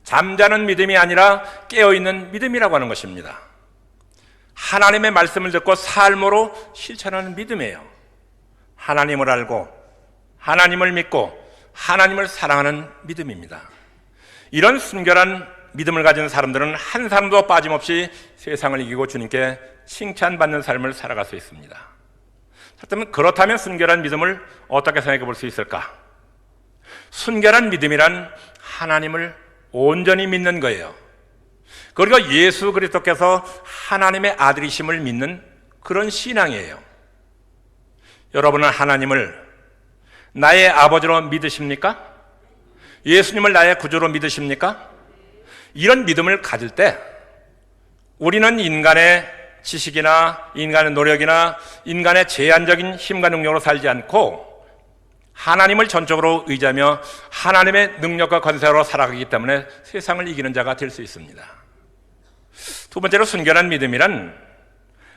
잠자는 믿음이 아니라 깨어있는 믿음이라고 하는 것입니다. 하나님의 말씀을 듣고 삶으로 실천하는 믿음이에요. 하나님을 알고 하나님을 믿고 하나님을 사랑하는 믿음입니다. 이런 순결한 믿음을 가진 사람들은 한 사람도 빠짐없이 세상을 이기고 주님께 칭찬받는 삶을 살아갈 수 있습니다. 그렇다면 순결한 믿음을 어떻게 생각해 볼 수 있을까? 순결한 믿음이란 하나님을 온전히 믿는 거예요. 그리고 예수 그리스도께서 하나님의 아들이심을 믿는 그런 신앙이에요. 여러분은 하나님을 나의 아버지로 믿으십니까? 예수님을 나의 구주로 믿으십니까? 이런 믿음을 가질 때 우리는 인간의 지식이나 인간의 노력이나 인간의 제한적인 힘과 능력으로 살지 않고 하나님을 전적으로 의지하며 하나님의 능력과 권세로 살아가기 때문에 세상을 이기는 자가 될 수 있습니다. 두 번째로 순결한 믿음이란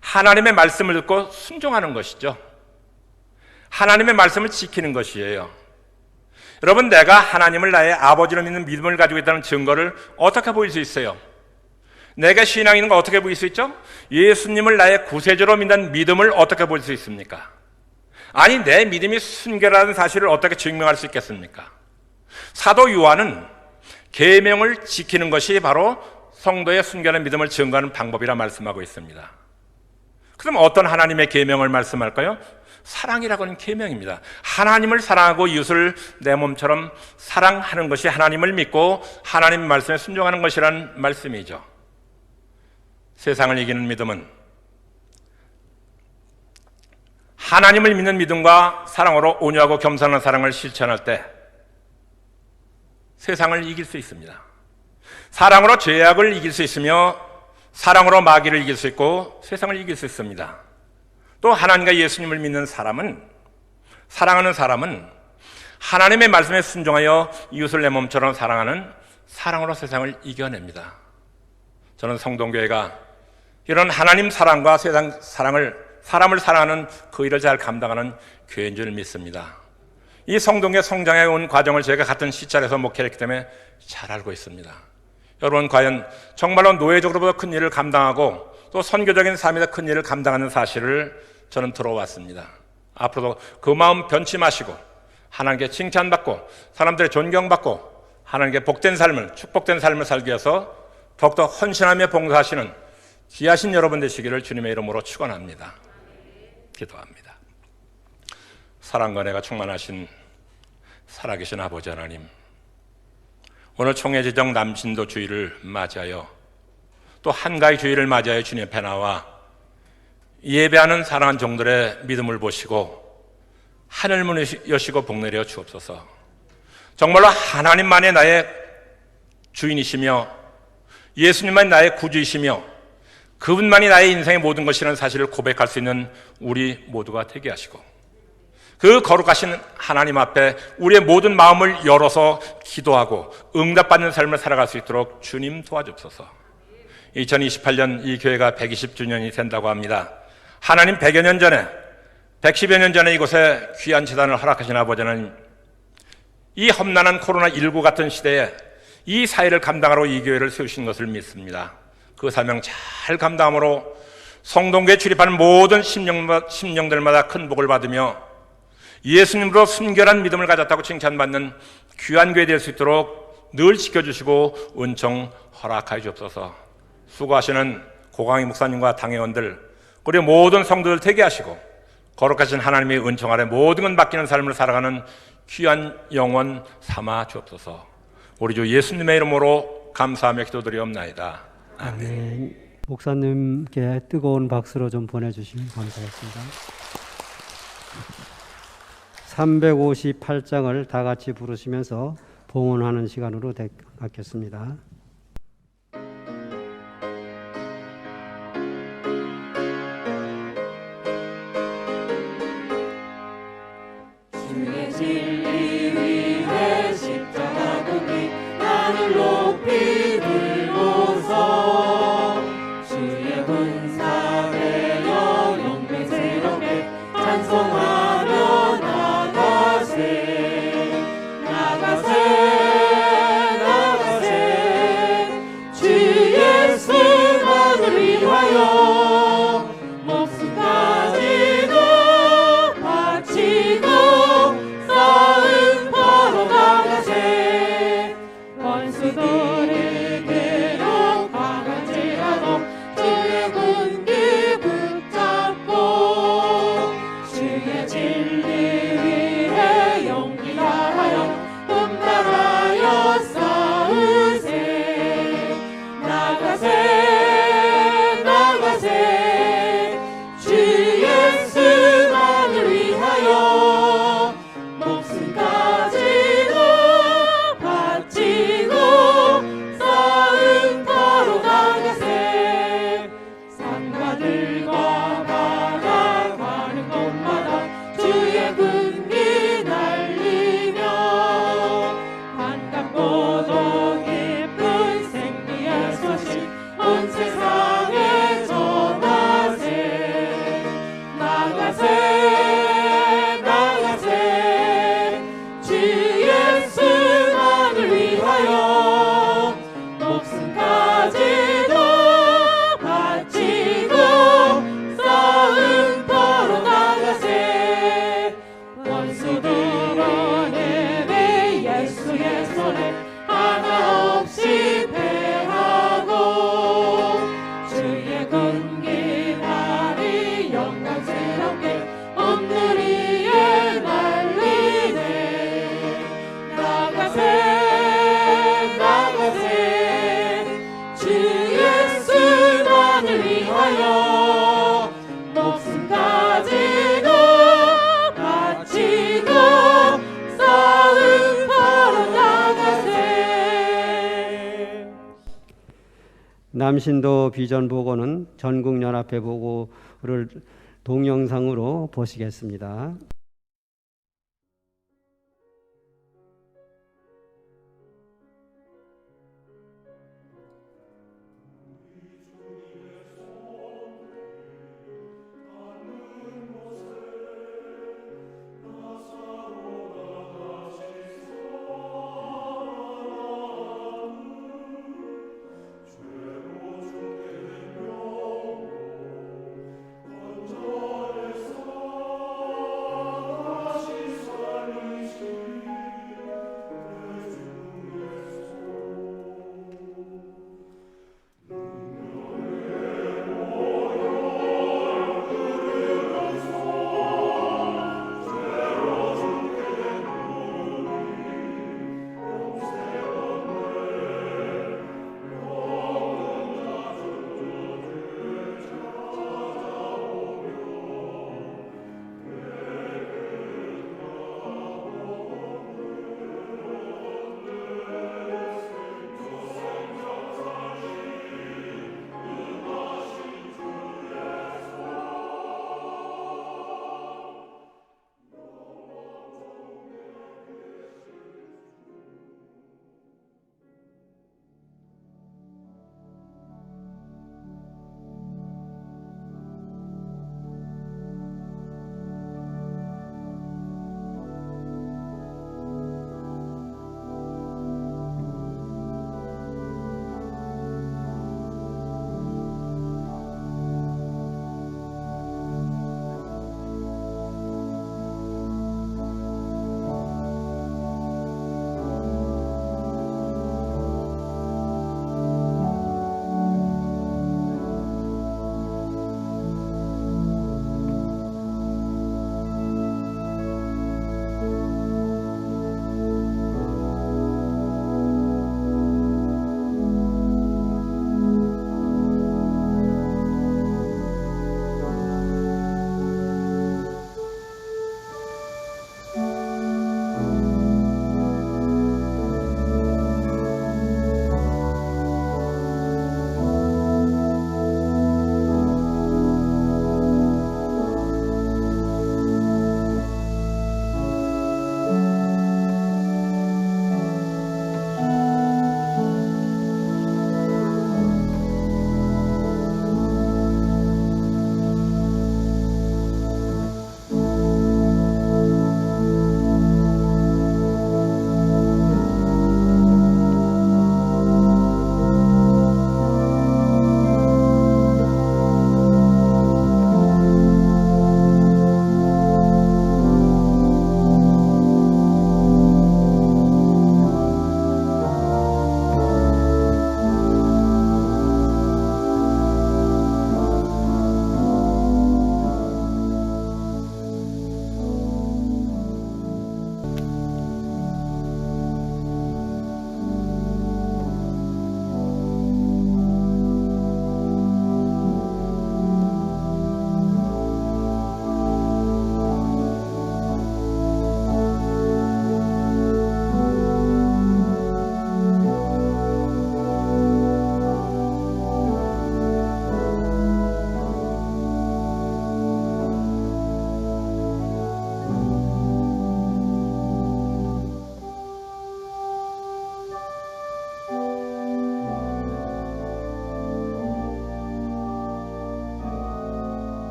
하나님의 말씀을 듣고 순종하는 것이죠. 하나님의 말씀을 지키는 것이에요. 여러분, 내가 하나님을 나의 아버지로 믿는 믿음을 가지고 있다는 증거를 어떻게 보일 수 있어요? 내가 신앙이 있는 거 어떻게 보일 수 있죠? 예수님을 나의 구세주로 믿는 믿음을 어떻게 볼 수 있습니까? 아니, 내 믿음이 순결하다는 사실을 어떻게 증명할 수 있겠습니까? 사도 요한은 계명을 지키는 것이 바로 성도의 순결한 믿음을 증거하는 방법이라 말씀하고 있습니다. 그럼 어떤 하나님의 계명을 말씀할까요? 사랑이라고 하는 계명입니다. 하나님을 사랑하고 이웃을 내 몸처럼 사랑하는 것이 하나님을 믿고 하나님 말씀에 순종하는 것이라는 말씀이죠. 세상을 이기는 믿음은 하나님을 믿는 믿음과 사랑으로 온유하고 겸손한 사랑을 실천할 때 세상을 이길 수 있습니다. 사랑으로 죄악을 이길 수 있으며 사랑으로 마귀를 이길 수 있고 세상을 이길 수 있습니다. 또 하나님과 예수님을 믿는 사람은, 사랑하는 사람은 하나님의 말씀에 순종하여 이웃을 내 몸처럼 사랑하는 사랑으로 세상을 이겨냅니다. 저는 성동교회가 이런 하나님 사랑과 세상 사랑을, 사람을 사랑하는 그 일을 잘 감당하는 교회인 줄 믿습니다. 이 성동교회 성장해 온 과정을 제가 같은 시찰에서 목회했기 때문에 잘 알고 있습니다. 여러분, 과연 정말로 노예적으로보다 큰 일을 감당하고 또 선교적인 삶에서 큰 일을 감당하는 사실을 저는 들어왔습니다. 앞으로도 그 마음 변치 마시고 하나님께 칭찬받고 사람들의 존경받고 하나님께 복된 삶을, 축복된 삶을 살기 위해서 더욱더 헌신하며 봉사하시는 귀하신 여러분 되시기를 주님의 이름으로 축원합니다. 기도합니다. 사랑과 은혜가 충만하신 살아계신 아버지 하나님, 오늘 총회지정 남신도 주일을 맞이하여 또 한가위 주일을 맞이하여 주님 앞에 나와 예배하는 사랑하는 종들의 믿음을 보시고 하늘문을 여시고 복내려 주옵소서. 정말로 하나님만이 나의 주인이시며 예수님만이 나의 구주이시며 그분만이 나의 인생의 모든 것이라는 사실을 고백할 수 있는 우리 모두가 되게 하시고, 그 거룩하신 하나님 앞에 우리의 모든 마음을 열어서 기도하고 응답받는 삶을 살아갈 수 있도록 주님 도와주옵소서. 2028년 이 교회가 120주년이 된다고 합니다. 하나님 100여 년 전에, 110여 년 전에 이곳에 귀한 재단을 허락하신 아버지 하나님, 이 험난한 코로나19 같은 시대에 이 사회를 감당하러 이 교회를 세우신 것을 믿습니다. 그 사명 잘 감당함으로 성동교에 출입하는 모든 심령들마다 큰 복을 받으며 예수님으로 순결한 믿음을 가졌다고 칭찬받는 귀한 교회 될 수 있도록 늘 지켜주시고 은총 허락하여 주옵소서. 수고하시는 고강희 목사님과 당회원들, 그리고 모든 성도들 되게 하시고 거룩하신 하나님의 은총 아래 모든 건 맡기는 삶을 살아가는 귀한 영혼 삼아 주옵소서. 우리 주 예수님의 이름으로 감사하며 기도드리옵나이다. 아멘. 목사님께 뜨거운 박수로 좀 보내주시면 감사하겠습니다. 358장을 다 같이 부르시면서 봉헌하는 시간으로 갖겠습니다. 주의 진리 위에 십자가 고기 나를 높이 들고서 주의 군사 되어 용맹스럽게 찬송하며 나가세 주 예수만을 위하여 목숨까지도 바치고 싸움 바로 나가세 원수들에게로 강할지라도 주의 군 남신도 비전 보고는 전국연합회 보고를 동영상으로 보시겠습니다.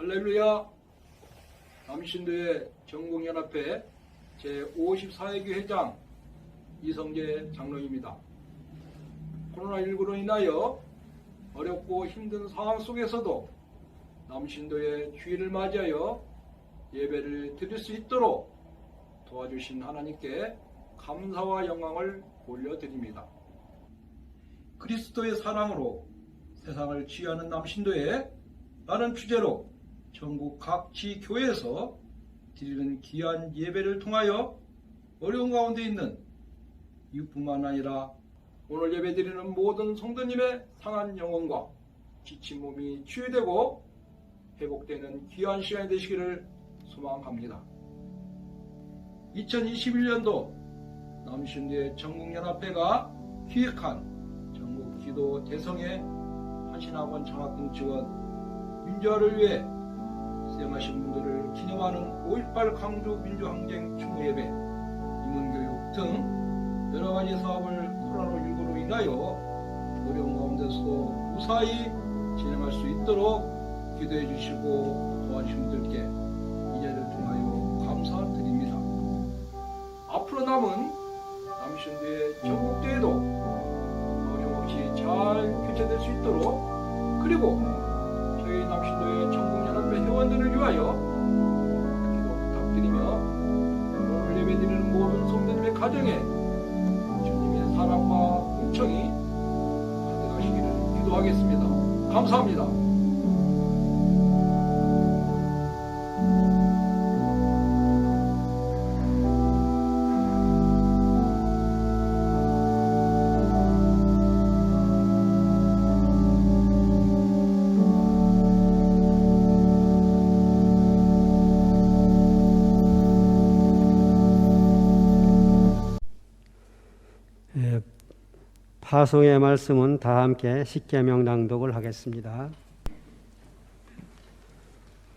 할렐루야. 남신도의 전국연합회 제54회기 회장 이성재 장로입니다. 코로나19로 인하여 어렵고 힘든 상황 속에서도 남신도의 주일을 맞이하여 예배를 드릴 수 있도록 도와주신 하나님께 감사와 영광을 올려드립니다. 그리스도의 사랑으로 세상을 치유하는 남신도에 라는 주제로 전국 각 지교회에서 드리는 귀한 예배를 통하여 어려운 가운데 있는 이웃뿐만 아니라 오늘 예배 드리는 모든 성도님의 상한 영혼과 지친 몸이 치유되고 회복되는 귀한 시간이 되시기를 소망합니다. 2021년도 남신도의 전국연합회가 기획한 전국기도 대성회 한신학원 장학금 지원 민주화를 위해 수행하신 분들을 기념하는 5.18 광주 민주항쟁 추모예배, 인문교육 등 여러가지 사업을 코로나19로 인하여 어려운 가운데서도 무사히 진행할 수 있도록 기도해 주시고 도와주신 분들께 이 자리를 통하여 감사드립니다. 앞으로 남은 남신도의 전국대회도 어려움없이 잘 개최될 수 있도록, 그리고 저희 남신도의 전국연합회 회원들을 위하여 기도 부탁드리며 오늘 예배드리는 모든 성도님의 가정에 주님의 사랑과 은총이 가득하시기를 기도하겠습니다. 감사합니다. 파송의 말씀은 다 함께 십계명 낭독을 하겠습니다.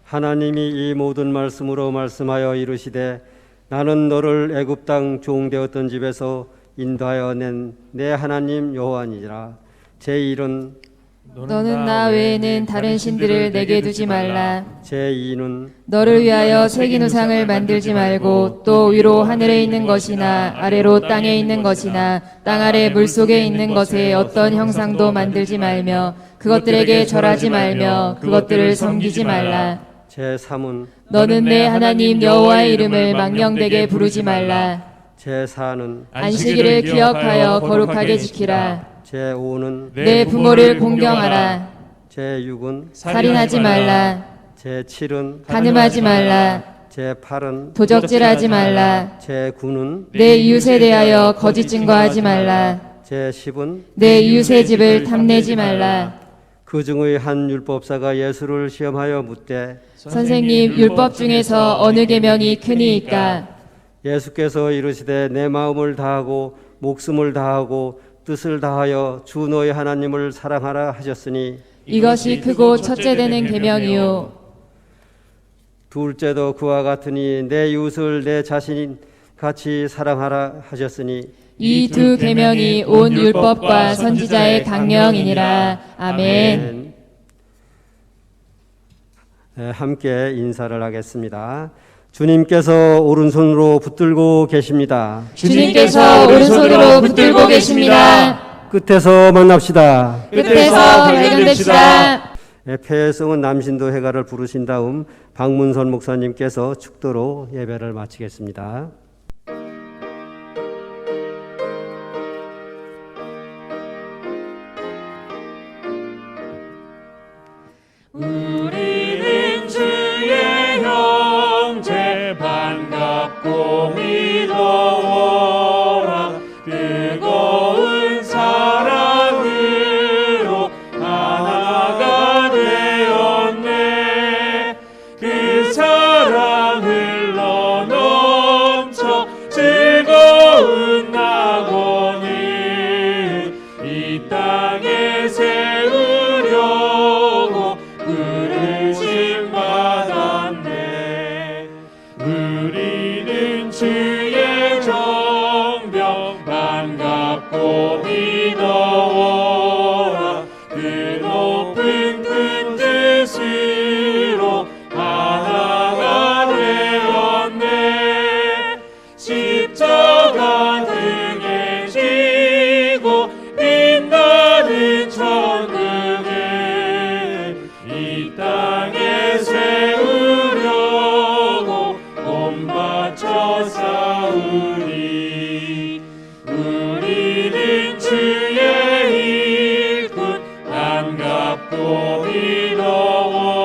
하나님이 이 모든 말씀으로 말씀하여 이르시되 나는 너를 애굽 땅 종되었던 집에서 인도하여 낸 내 하나님 여호와니라. 제1은 너는 나 외에는 다른 신들을 내게 두지 말라. 제2는 너를 위하여 새긴 우상을 만들지 말고 또 위로 하늘에 있는 것이나 아래로 땅에 있는 것이나 땅 아래 물속에 있는 것에 어떤 형상도 만들지 말며 그것들에게 절하지 말며 그것들을 섬기지 말라. 제3은 너는 내 하나님 여호와의 이름을 망령되게 부르지 말라. 제4는 안식일을 기억하여 거룩하게 지키라. 제5는 내 부모를 공경하라. 제6은 살인하지 말라. 제7은 간음하지 말라. 제8은 도적질하지 말라. 제9는 내 이웃에 대하여 거짓 증거하지 말라. 제10은 내 이웃의 집을 탐내지 말라. 그 중의 한 율법사가 예수를 시험하여 묻되 선생님, 율법 중에서 어느 계명이 크니이까? 예수께서 이르시되 내 마음을 다하고 목숨을 다하고 뜻을 다하여 주 너의 하나님을 사랑하라 하셨으니 이것이 크고 첫째 되는 계명이요. 둘째도 그와 같으니 내 이웃을 내 자신 같이 사랑하라 하셨으니 이 두 계명이 온 율법과 선지자의 강령이니라. 아멘. 함께 인사를 하겠습니다. 주님께서 오른손으로 붙들고 계십니다. 주님께서 오른손으로 붙들고 계십니다. 끝에서 만납시다. 끝에서 발견됩시다. 폐성은 남신도 회가를 부르신 다음 박문선 목사님께서 축도로 예배를 마치겠습니다. 우리는 주의 형제 반갑고 믿어오라. 뜨거운 사랑으로 하나가 되었네. 그 사랑 흘러 넘쳐 즐거운 낙원을 이 땅에 세우려고 부르심 받았네. 우리는 주의 정병 반갑고 믿어오라. 그 높은 큰 뜻으로 하나가 되었네. 십자가 등에 지고 빛나는 천국을 이 땅에 세우려고 몸 바쳐 싸우리. 우리는 주의 일꾼 반갑고 믿어오라.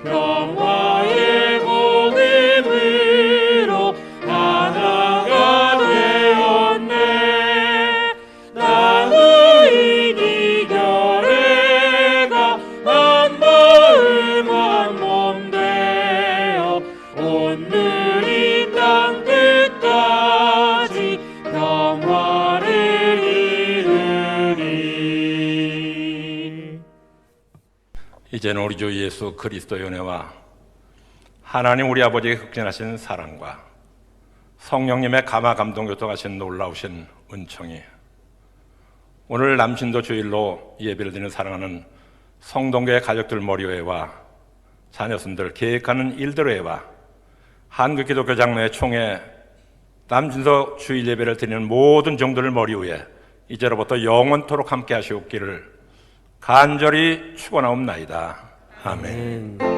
평화의 복음으로 하나가 되었네. 나누인 이결의 우리 주 예수 그리스도의 은혜와 하나님 우리 아버지의 극진하신 사랑과 성령님의 감화 감동 교통하신 놀라우신 은총이 오늘 남신도 주일로 예배를 드리는 사랑하는 성동교회 가족들 머리회와 자녀선들 계획하는 일들회와 한국기독교 장로회 총회 남신도 주일 예배를 드리는 모든 종들을 머리위에 이제로부터 영원토록 함께 하시옵기를 간절히 축원하옵나이다. 아멘.